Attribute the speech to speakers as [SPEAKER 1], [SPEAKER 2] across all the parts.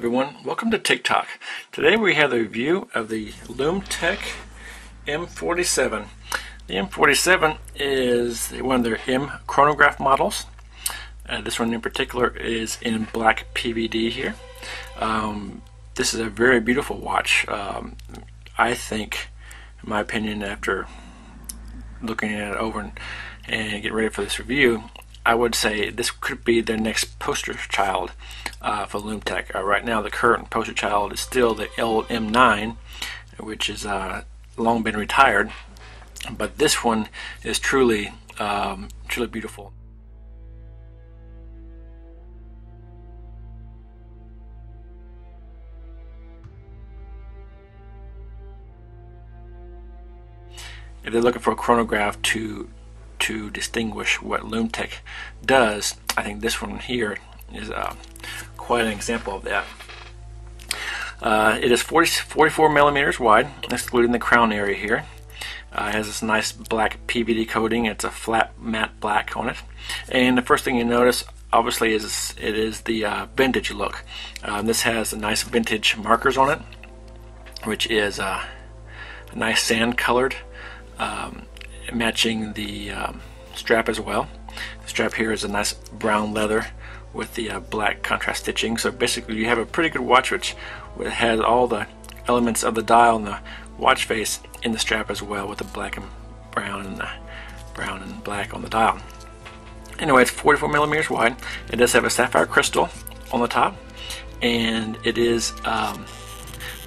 [SPEAKER 1] everyone, welcome to tic-tok. Today we have the review of the Lum-Tec M47. The M47 is one of their M chronograph models. This one in particular is in black PVD here. This is a very beautiful watch. I think, in my opinion, after looking at it over and getting ready for this review, I would say this could be their next poster child for Lum-Tec. Right now the current poster child is still the M9, which is long been retired, but this one is truly beautiful. If they're looking for a chronograph to distinguish what Lum-Tec does, I think this one here is quite an example of that. It is 44 millimeters wide, excluding the crown area here. It has this nice black PVD coating. It's a flat matte black on it. And the first thing you notice, obviously, is it is the vintage look. This has nice vintage markers on it, which is a nice sand colored, matching the strap as well. The strap here is a nice brown leather with the black contrast stitching. So basically you have a pretty good watch which has all the elements of the dial and the watch face in the strap as well, with the black and brown and the brown and black on the dial. Anyway, it's 44 millimeters wide. It does have a sapphire crystal on the top, and it is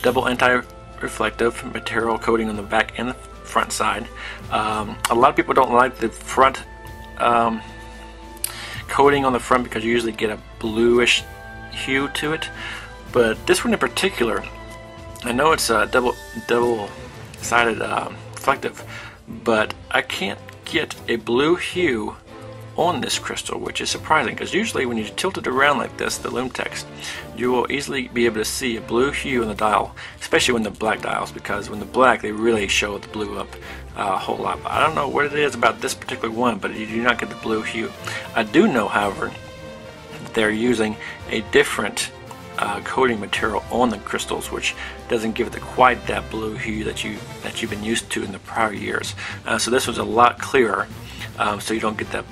[SPEAKER 1] double anti-reflective material coating on the back and the front side. A lot of people don't like the front coating on the front because you usually get a bluish hue to it, but this one in particular, I know it's a double-sided reflective, but I can't get a blue hue on this crystal, which is surprising because usually when you tilt it around like this, the Lum-Tecs, you will easily be able to see a blue hue in the dial, especially when the black dials, because when the black, they really show the blue up a whole lot. But I don't know what it is about this particular one, but you do not get the blue hue. I do know, however, that they're using a different coating material on the crystals, which doesn't give it quite that blue hue that you've been used to in the prior years. So this was a lot clearer. So you don't get that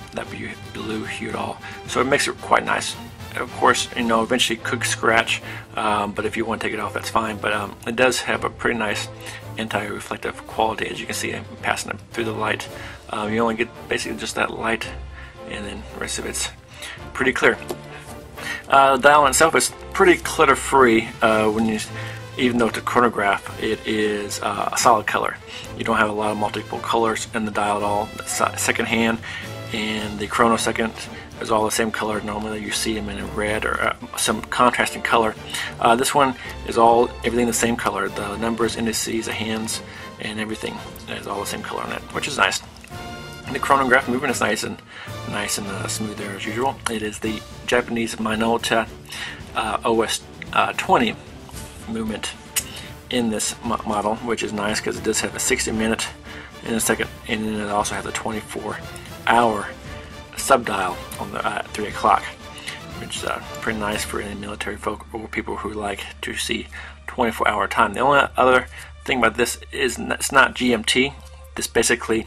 [SPEAKER 1] blue hue at all. So it makes it quite nice. Of course, you know, eventually it could scratch, but if you want to take it off, that's fine. But it does have a pretty nice anti-reflective quality, as you can see, passing it through the light. You only get basically just that light, and then the rest of it's pretty clear. The dial itself is pretty clutter-free. Even though it's a chronograph, it is a solid color. You don't have a lot of multiple colors in the dial at all. The second hand and the chrono second is all the same color. Normally you see them in a red or some contrasting color. This one is everything the same color. The numbers, indices, the hands, and everything is all the same color on it, which is nice. The chronograph movement is nice and smooth there as usual. It is the Japanese Minolta OS 20 movement in this model, which is nice because it does have a 60-minute in a second, and then it also has a 24-hour sub-dial on the 3 o'clock, which is pretty nice for any military folk or people who like to see 24-hour time. The only other thing about this is it's not GMT. This basically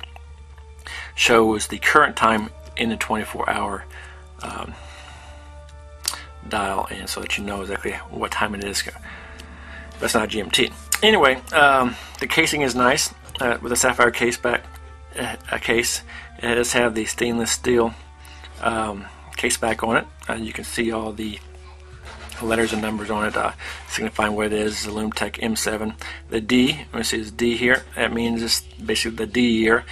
[SPEAKER 1] shows the current time in the 24-hour dial, and so that you know exactly what time it is. That's not GMT. Anyway, the casing is nice with a sapphire case. It does have the stainless steel case back on it. You can see all the letters and numbers on it, signifying what it is. The Lum-Tec M7. The D, let me see this D here. That means it's basically the D year.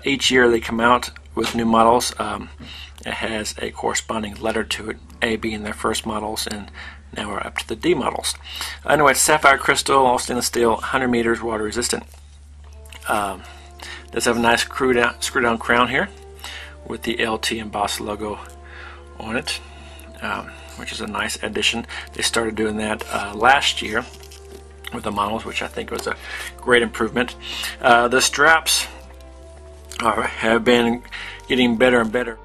[SPEAKER 1] Each year they come out with new models. It has a corresponding letter to it, A being their first models, and now we're up to the D models. Anyway, it's sapphire crystal, all stainless steel, 100 meters, water resistant. Does have a nice screw down crown here with the LT embossed logo on it, which is a nice addition. They started doing that last year with the models, which I think was a great improvement. The straps have been getting better and better.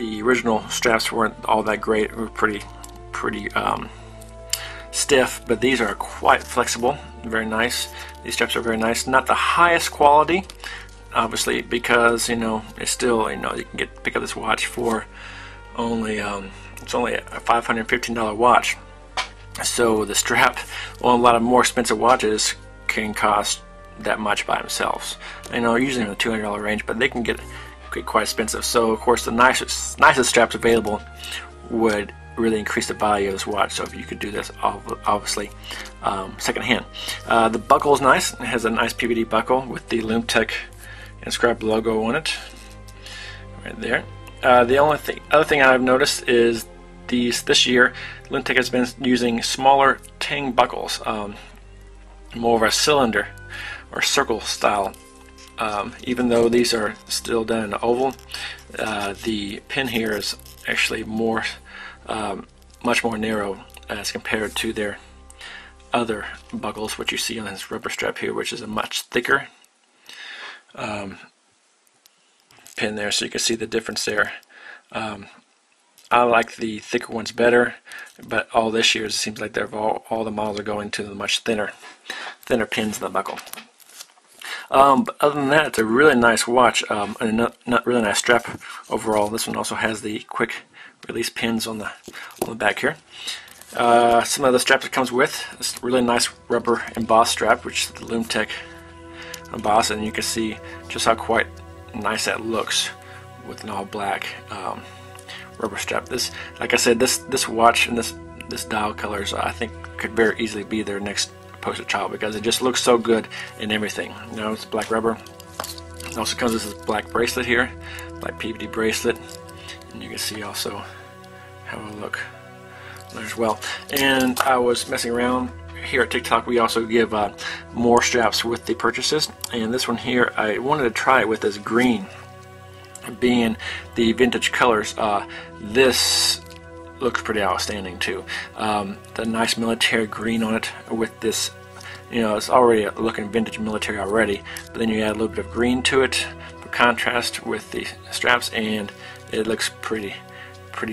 [SPEAKER 1] the original straps weren't all that great. They were pretty stiff, but these are quite flexible, very nice. These straps are very nice. Not the highest quality, obviously, because it's still, you can pick up this watch for only it's only a $515 watch. So the strap on a lot of more expensive watches can cost that much by themselves. Usually in the $200 range, but they can get quite expensive. So of course the nicest straps available would really increase the value of this watch. So if you could do this, obviously secondhand. The buckle is nice. It has a nice PVD buckle with the Lum-Tec inscribed logo on it, right there. The other thing I've noticed is this year Lum-Tec has been using smaller Tang buckles, more of a cylinder or circle style. Even though these are still done in an oval, the pin here is actually much more narrow as compared to their other buckles, which you see on this rubber strap here, which is a much thicker pin there. So you can see the difference there. I like the thicker ones better, but all this year it seems like all the models are going to the much thinner pins in the buckle. But other than that, it's a really nice watch, and a not really nice strap overall. This one also has the quick release pins on the back here. Some of the straps it comes with, this really nice rubber embossed strap, which is the Lum-Tec embossed, and you can see just how quite nice that looks with an all black rubber strap. This, like I said, this watch and this dial colors, I think could very easily be their next poster child, because it just looks so good in everything. It's black rubber. It also comes with this black bracelet here, black PVD bracelet, and you can see also how it will look there as well. And I was messing around here at tic-tok. We also give more straps with the purchases, and this one here I wanted to try it with this green, being the vintage colors. This looks pretty outstanding too. The nice military green on it with this, it's already looking vintage military already, but then you add a little bit of green to it for contrast with the straps, and it looks pretty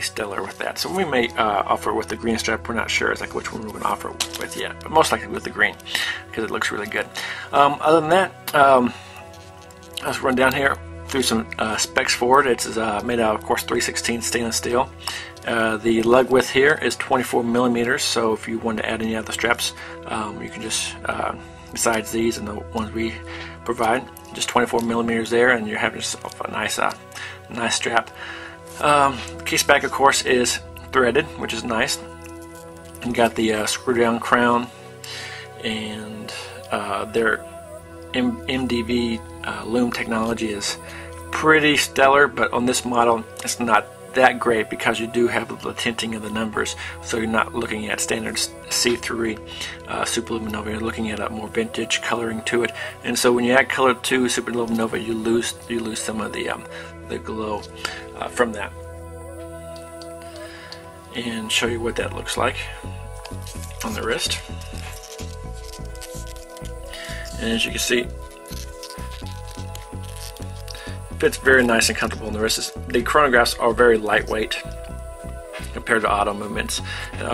[SPEAKER 1] stellar with that. So we may offer with the green strap. We're not sure exactly which one we're going to offer with yet, but most likely with the green, because it looks really good. Other than that, let's run down here through some specs for it. It's made out of course 3/16 stainless steel. The lug width here is 24 millimeters, so if you want to add any other straps, you can just, besides these and the ones we provide, just 24 millimeters there, and you're having yourself a nice strap. Case back, of course, is threaded, which is nice. You got the screw down crown, and their MDV loom technology is pretty stellar, but on this model it's not that great, because you do have the tinting of the numbers, so you're not looking at standard C3 Super Nova. You're looking at a more vintage coloring to it, and so when you add color to Super Nova, you lose some of the glow from that. And show you what that looks like on the wrist. And as you can see, fits very nice and comfortable on the wrist. The chronographs are very lightweight compared to auto movements and the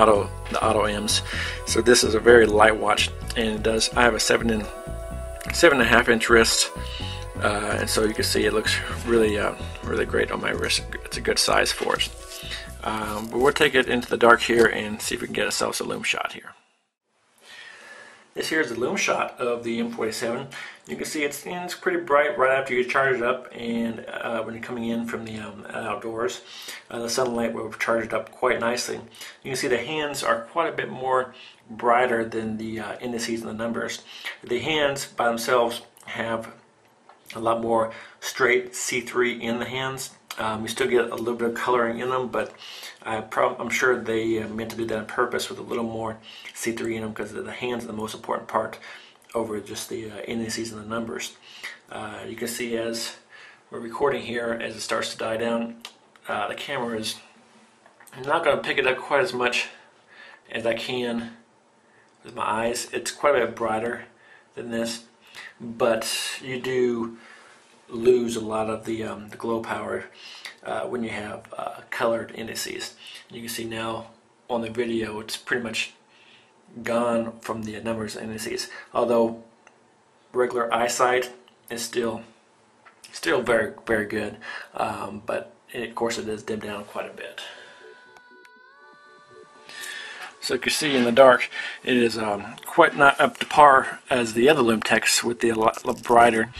[SPEAKER 1] auto M's. So this is a very light watch, and I have a 7.5 inch wrist, and so you can see it looks really great on my wrist. It's a good size for it. But we'll take it into the dark here and see if we can get ourselves a loom shot here. This here is the loom shot of the M47. You can see it's pretty bright right after you charge it up, and when you're coming in from the outdoors, the sunlight will charge it up quite nicely. You can see the hands are quite a bit more brighter than the indices and the numbers. The hands by themselves have a lot more straight C3 in the hands. You still get a little bit of coloring in them, but I'm sure they meant to do that on purpose with a little more C3 in them, because the hands are the most important part over just the indices and the numbers. You can see as we're recording here, as it starts to die down, the camera is not going to pick it up quite as much as I can with my eyes. It's quite a bit brighter than this, but you do lose a lot of the glow power when you have colored indices. You can see now on the video it's pretty much gone from the numbers and indices, although regular eyesight is still very, very good, but of course it is dimmed down quite a bit. So you can see in the dark it is quite not up to par as the other Lum-Tecs with the a lot brighter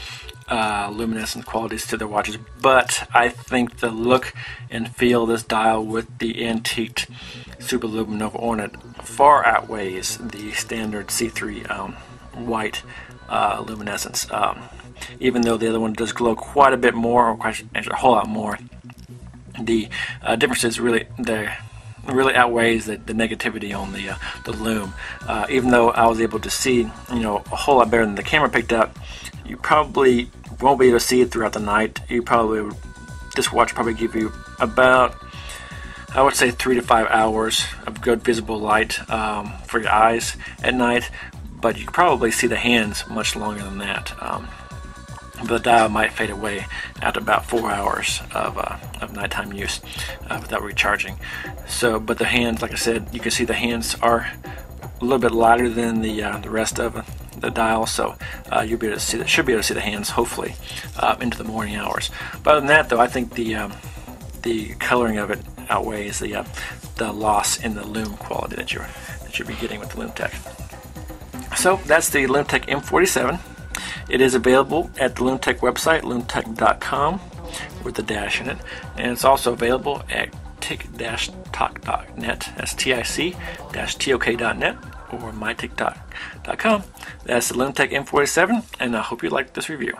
[SPEAKER 1] luminescent qualities to their watches, but I think the look and feel of this dial with the antiqued Super Luminova ornament far outweighs the standard C3 white luminescence. Even though the other one does glow quite a bit more, or quite actually a whole lot more, the difference is really outweighs the negativity on the Lum. Even though I was able to see, a whole lot better than the camera picked up, you probably won't be able to see it throughout the night. This watch will probably give you about, I would say, 3 to 5 hours of good visible light for your eyes at night, but you can probably see the hands much longer than that. But the dial might fade away after about 4 hours of nighttime use without recharging. But the hands, like I said, you can see the hands are a little bit lighter than the rest of the dial, so you'll be able to see should be able to see the hands hopefully into the morning hours. But other than that, though, I think the coloring of it outweighs the loss in the Lum quality that you'll be getting with the Lum-Tec. So that's the Lum-Tec M47. It is available at the Lum-Tec website, lumtec.com, with the dash in it, and it's also available at tic-tok.net, that's tic-tok.net, or mytictok.com. That's the Lum-Tec M47, and I hope you liked this review.